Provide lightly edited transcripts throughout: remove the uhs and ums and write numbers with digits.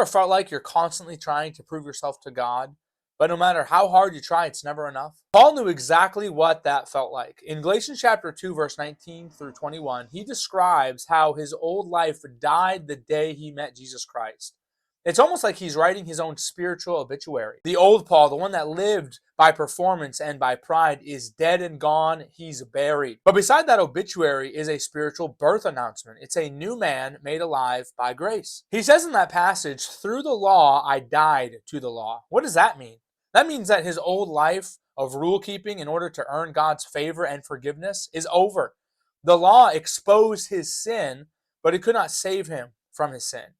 ever felt like you're constantly trying to prove yourself to God, but no matter how hard you try, it's never enough? Paul knew exactly what that felt like. In Galatians chapter 2, verse 19 through 21, he describes how his old life died the day he met Jesus Christ. It's almost like he's writing his own spiritual obituary. The old Paul, the one that lived by performance and by pride, is dead and gone. He's buried. But beside that obituary is a spiritual birth announcement. It's a new man made alive by grace. He says in that passage, "Through the law, I died to the law." What does that mean? That means that his old life of rule keeping in order to earn God's favor and forgiveness is over. The law exposed his sin, but it could not save him from his sin.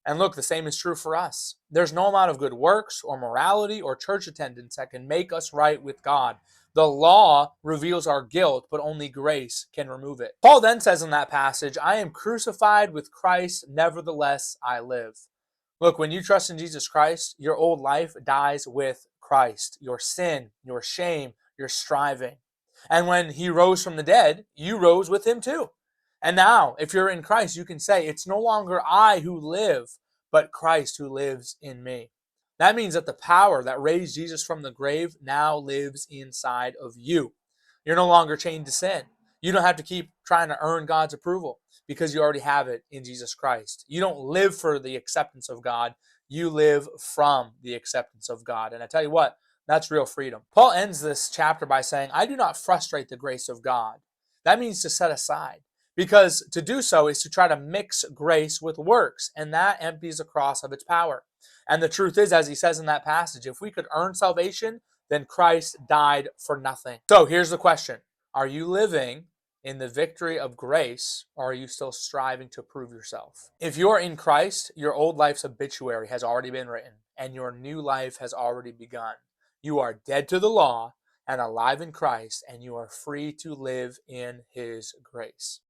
And look, the same is true for us. There's no amount of good works or morality or church attendance that can make us right with God. The law reveals our guilt, but only grace can remove it. Paul then says in that passage, "I am crucified with Christ, nevertheless I live." Look, when you trust in Jesus Christ, your old life dies with Christ. Your sin, your shame, your striving. And when he rose from the dead, you rose with him too. And now, if you're in Christ, you can say, "It's no longer I who live, but Christ who lives in me." That means that the power that raised Jesus from the grave now lives inside of you. You're no longer chained to sin. You don't have to keep trying to earn God's approval because you already have it in Jesus Christ. You don't live for the acceptance of God. You live from the acceptance of God. And I tell you what, that's real freedom. Paul ends this chapter by saying, "I do not frustrate the grace of God." That means to set aside. Because to do so is to try to mix grace with works, and that empties the cross of its power. And the truth is, as he says in that passage, if we could earn salvation, then Christ died for nothing. So here's the question. Are you living in the victory of grace, or are you still striving to prove yourself? If you're in Christ, your old life's obituary has already been written, and your new life has already begun. You are dead to the law and alive in Christ, and you are free to live in his grace.